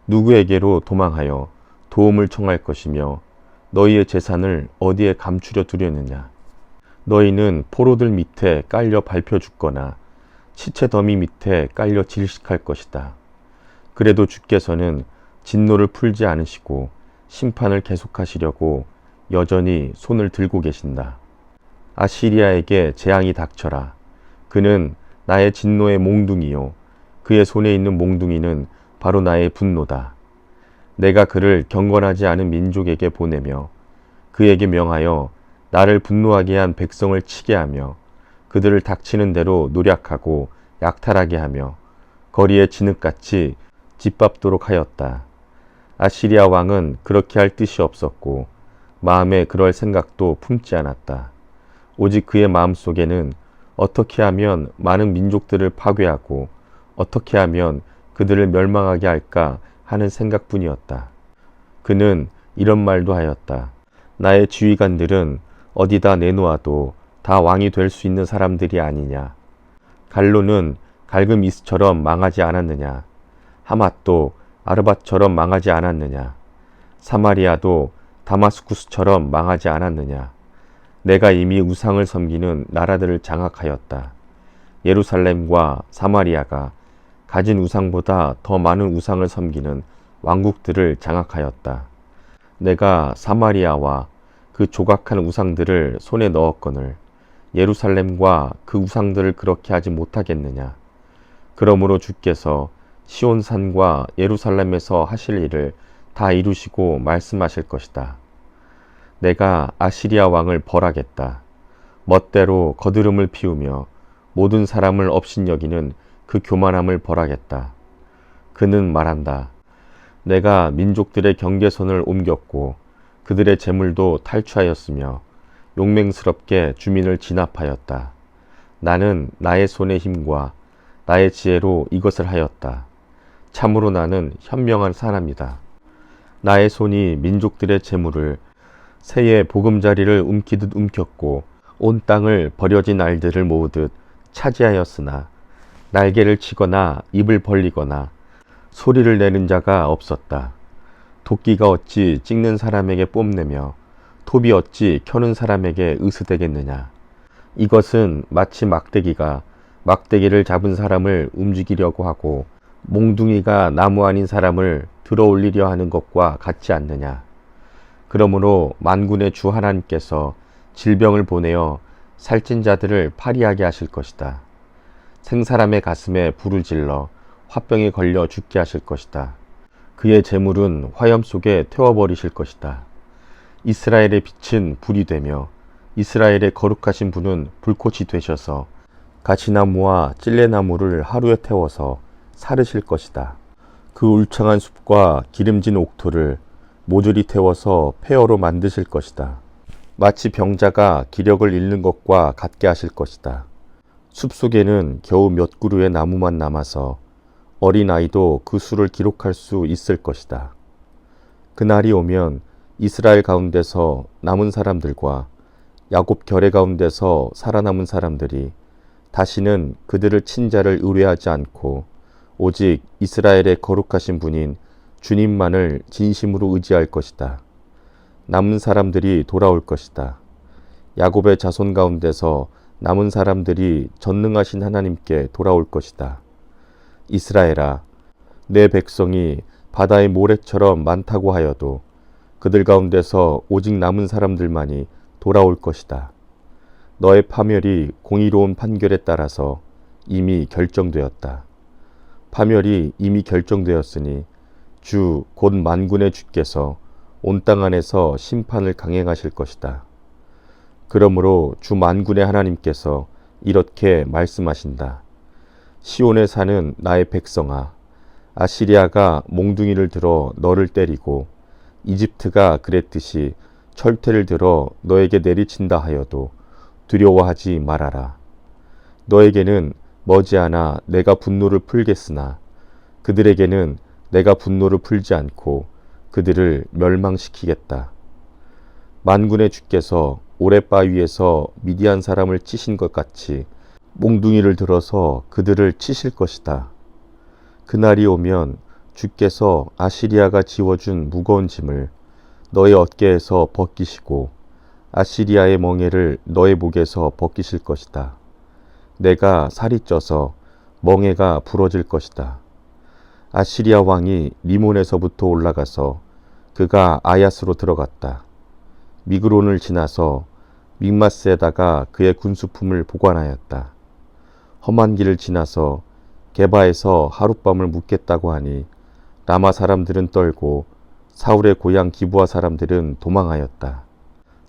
Speaker 1: 누구에게로 도망하여 도움을 청할 것이며 너희의 재산을 어디에 감추려 두려느냐? 너희는 포로들 밑에 깔려 밟혀 죽거나 시체 더미 밑에 깔려 질식할 것이다. 그래도 주께서는 진노를 풀지 않으시고 심판을 계속하시려고 여전히 손을 들고 계신다. 아시리아에게 재앙이 닥쳐라. 그는 나의 진노의 몽둥이요 그의 손에 있는 몽둥이는 바로 나의 분노다. 내가 그를 경건하지 않은 민족에게 보내며 그에게 명하여 나를 분노하게 한 백성을 치게 하며 그들을 닥치는 대로 노략하고 약탈하게 하며 거리에 진흙같이 짓밟도록 하였다. 아시리아 왕은 그렇게 할 뜻이 없었고 마음에 그럴 생각도 품지 않았다. 오직 그의 마음속에는 어떻게 하면 많은 민족들을 파괴하고 어떻게 하면 그들을 멸망하게 할까 하는 생각뿐이었다. 그는 이런 말도 하였다. 나의 지휘관들은 어디다 내놓아도 다 왕이 될 수 있는 사람들이 아니냐. 갈로는 갈금 이스처럼 망하지 않았느냐. 하맛도 아르밧처럼 망하지 않았느냐. 사마리아도 다마스쿠스처럼 망하지 않았느냐. 내가 이미 우상을 섬기는 나라들을 장악하였다. 예루살렘과 사마리아가 가진 우상보다 더 많은 우상을 섬기는 왕국들을 장악하였다. 내가 사마리아와 그 조각한 우상들을 손에 넣었거늘 예루살렘과 그 우상들을 그렇게 하지 못하겠느냐. 그러므로 주께서 시온산과 예루살렘에서 하실 일을 다 이루시고 말씀하실 것이다. 내가 아시리아 왕을 벌하겠다. 멋대로 거드름을 피우며 모든 사람을 업신여기는 그 교만함을 벌하겠다. 그는 말한다. 내가 민족들의 경계선을 옮겼고 그들의 재물도 탈취하였으며 용맹스럽게 주민을 진압하였다. 나는 나의 손의 힘과 나의 지혜로 이것을 하였다. 참으로 나는 현명한 사람이다. 나의 손이 민족들의 재물을 새의 보금자리를 움키듯 움켰고 온 땅을 버려진 알들을 모으듯 차지하였으나 날개를 치거나 입을 벌리거나 소리를 내는 자가 없었다. 도끼가 어찌 찍는 사람에게 뽐내며 톱이 어찌 켜는 사람에게 으스대겠느냐. 이것은 마치 막대기가 막대기를 잡은 사람을 움직이려고 하고 몽둥이가 나무 아닌 사람을 들어 올리려 하는 것과 같지 않느냐. 그러므로 만군의 주 하나님께서 질병을 보내어 살찐 자들을 파리하게 하실 것이다. 생사람의 가슴에 불을 질러 화병에 걸려 죽게 하실 것이다. 그의 재물은 화염 속에 태워버리실 것이다. 이스라엘의 빛은 불이 되며 이스라엘의 거룩하신 분은 불꽃이 되셔서 가시나무와 찔레나무를 하루에 태워서 사르실 것이다. 그 울창한 숲과 기름진 옥토를 모조리 태워서 폐허로 만드실 것이다. 마치 병자가 기력을 잃는 것과 같게 하실 것이다. 숲속에는 겨우 몇 그루의 나무만 남아서 어린아이도 그 수를 기록할 수 있을 것이다. 그날이 오면 이스라엘 가운데서 남은 사람들과 야곱 결의 가운데서 살아남은 사람들이 다시는 그들을 친자를 의뢰하지 않고 오직 이스라엘의 거룩하신 분인 주님만을 진심으로 의지할 것이다. 남은 사람들이 돌아올 것이다. 야곱의 자손 가운데서 남은 사람들이 전능하신 하나님께 돌아올 것이다. 이스라엘아, 내 백성이 바다의 모래처럼 많다고 하여도 그들 가운데서 오직 남은 사람들만이 돌아올 것이다. 너의 파멸이 공의로운 판결에 따라서 이미 결정되었다. 파멸이 이미 결정되었으니 주 곧 만군의 주께서 온 땅 안에서 심판을 강행하실 것이다. 그러므로 주 만군의 하나님께서 이렇게 말씀하신다. 시온에 사는 나의 백성아, 아시리아가 몽둥이를 들어 너를 때리고 이집트가 그랬듯이 철퇴를 들어 너에게 내리친다 하여도 두려워하지 말아라. 너에게는 머지않아 내가 분노를 풀겠으나 그들에게는 내가 분노를 풀지 않고 그들을 멸망시키겠다. 만군의 주께서 오랫바 위에서 미디안 사람을 치신 것 같이 몽둥이를 들어서 그들을 치실 것이다. 그날이 오면 주께서 아시리아가 지워준 무거운 짐을 너의 어깨에서 벗기시고 아시리아의 멍에를 너의 목에서 벗기실 것이다. 내가 살이 쪄서 멍에가 부러질 것이다. 아시리아 왕이 리몬에서부터 올라가서 그가 아얏으로 들어갔다. 미그론을 지나서 믹마스에다가 그의 군수품을 보관하였다. 험한 길을 지나서 게바에서 하룻밤을 묵겠다고 하니 라마 사람들은 떨고 사울의 고향 기브아 사람들은 도망하였다.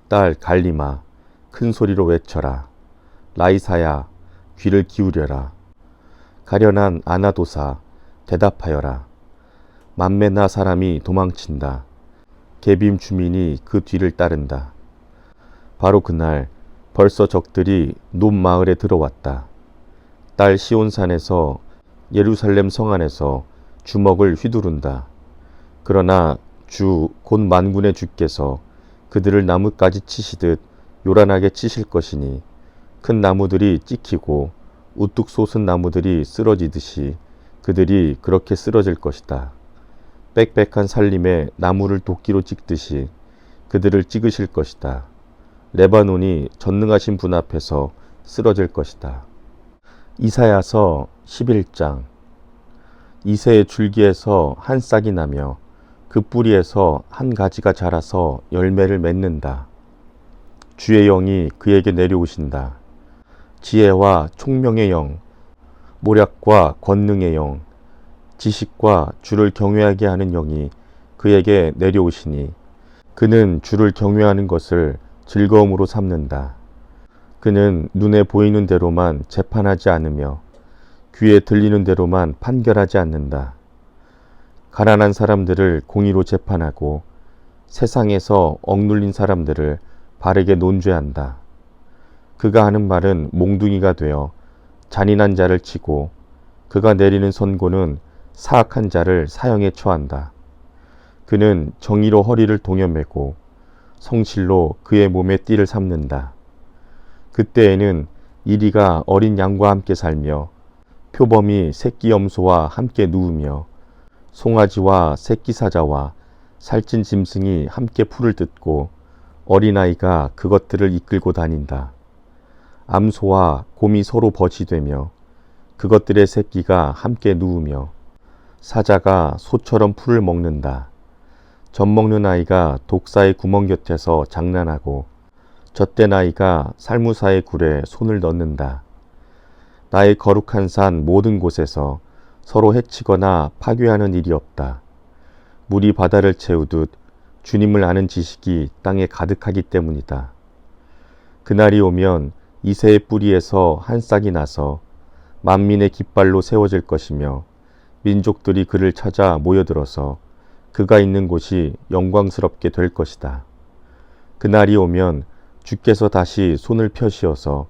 Speaker 1: 딸 갈리마, 큰 소리로 외쳐라. 라이사야, 귀를 기울여라. 가련한 아나도사, 대답하여라. 만메나 사람이 도망친다. 게빔 주민이 그 뒤를 따른다. 바로 그날 벌써 적들이 놈 마을에 들어왔다. 딸 시온산에서 예루살렘 성 안에서 주먹을 휘두른다. 그러나 주 곧 만군의 주께서 그들을 나뭇가지 치시듯 요란하게 치실 것이니 큰 나무들이 찍히고 우뚝 솟은 나무들이 쓰러지듯이 그들이 그렇게 쓰러질 것이다. 빽빽한 살림에 나무를 도끼로 찍듯이 그들을 찍으실 것이다. 레바논이 전능하신 분 앞에서 쓰러질 것이다. 이사야서 11장. 이새의 줄기에서 한 싹이 나며 그 뿌리에서 한 가지가 자라서 열매를 맺는다. 주의 영이 그에게 내려오신다. 지혜와 총명의 영, 모략과 권능의 영, 지식과 주를 경외하게 하는 영이 그에게 내려오시니 그는 주를 경외하는 것을 즐거움으로 삼는다. 그는 눈에 보이는 대로만 재판하지 않으며 귀에 들리는 대로만 판결하지 않는다. 가난한 사람들을 공의로 재판하고 세상에서 억눌린 사람들을 바르게 논죄한다. 그가 하는 말은 몽둥이가 되어 잔인한 자를 치고 그가 내리는 선고는 사악한 자를 사형에 처한다. 그는 정의로 허리를 동여매고 성실로 그의 몸에 띠를 삼는다. 그때에는 이리가 어린 양과 함께 살며 표범이 새끼 염소와 함께 누우며 송아지와 새끼 사자와 살찐 짐승이 함께 풀을 뜯고 어린아이가 그것들을 이끌고 다닌다. 암소와 곰이 서로 벗이되며 그것들의 새끼가 함께 누우며 사자가 소처럼 풀을 먹는다. 젖 먹는 아이가 독사의 구멍 곁에서 장난하고 젖된 아이가 살무사의 굴에 손을 넣는다. 나의 거룩한 산 모든 곳에서 서로 해치거나 파괴하는 일이 없다. 물이 바다를 채우듯 주님을 아는 지식이 땅에 가득하기 때문이다. 그날이 오면 이새의 뿌리에서 한 싹이 나서 만민의 깃발로 세워질 것이며 민족들이 그를 찾아 모여들어서 그가 있는 곳이 영광스럽게 될 것이다. 그날이 오면 주께서 다시 손을 펴시어서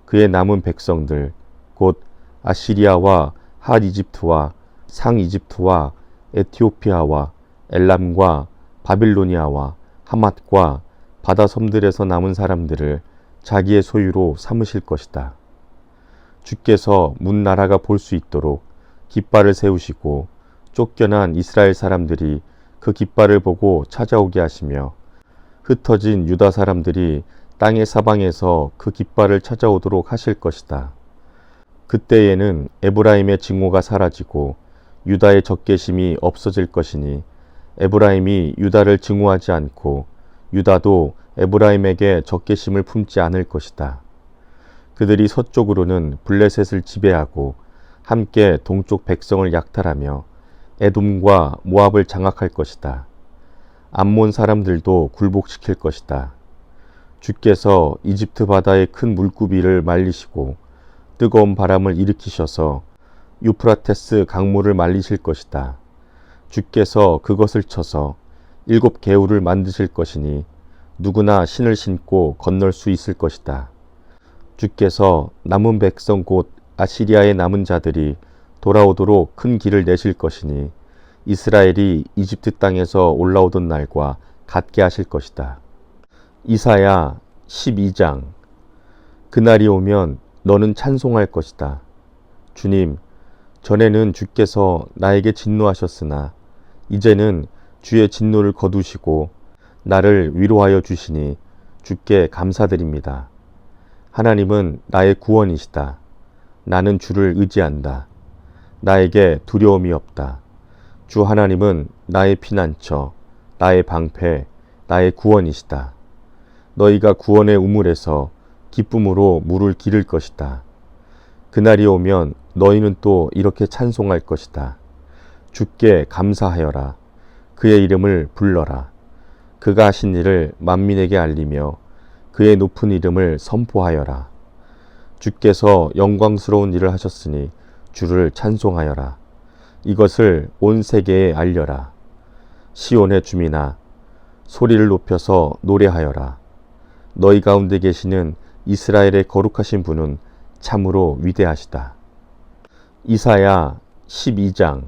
Speaker 1: 그의 남은 백성들 곧 아시리아와 핫 이집트와 상 이집트와 에티오피아와 엘람과 바빌로니아와 하맛과 바다 섬들에서 남은 사람들을 자기의 소유로 삼으실 것이다. 주께서 문 나라가 볼 수 있도록 깃발을 세우시고 쫓겨난 이스라엘 사람들이 그 깃발을 보고 찾아오게 하시며 흩어진 유다 사람들이 땅의 사방에서 그 깃발을 찾아오도록 하실 것이다. 그때에는 에브라임의 증오가 사라지고 유다의 적개심이 없어질 것이니 에브라임이 유다를 증오하지 않고 유다도 에브라임에게 적개심을 품지 않을 것이다. 그들이 서쪽으로는 블레셋을 지배하고 함께 동쪽 백성을 약탈하며 에돔과 모압을 장악할 것이다. 암몬 사람들도 굴복시킬 것이다. 주께서 이집트 바다의 큰 물구비를 말리시고 뜨거운 바람을 일으키셔서 유프라테스 강물을 말리실 것이다. 주께서 그것을 쳐서 7 개울을 만드실 것이니 누구나 신을 신고 건널 수 있을 것이다. 주께서 남은 백성 곧 아시리아의 남은 자들이 돌아오도록 큰 길을 내실 것이니 이스라엘이 이집트 땅에서 올라오던 날과 같게 하실 것이다. 이사야 12장. 그날이 오면 너는 찬송할 것이다. 주님, 전에는 주께서 나에게 진노하셨으나 이제는 주의 진노를 거두시고 나를 위로하여 주시니 주께 감사드립니다. 하나님은 나의 구원이시다. 나는 주를 의지한다. 나에게 두려움이 없다. 주 하나님은 나의 피난처, 나의 방패, 나의 구원이시다. 너희가 구원의 우물에서 기쁨으로 물을 기를 것이다. 그날이 오면 너희는 또 이렇게 찬송할 것이다. 주께 감사하여라. 그의 이름을 불러라. 그가 하신 일을 만민에게 알리며 그의 높은 이름을 선포하여라. 주께서 영광스러운 일을 하셨으니 주를 찬송하여라. 이것을 온 세계에 알려라. 시온의 주민아, 소리를 높여서 노래하여라. 너희 가운데 계시는 이스라엘의 거룩하신 분은 참으로 위대하시다. 이사야 12장.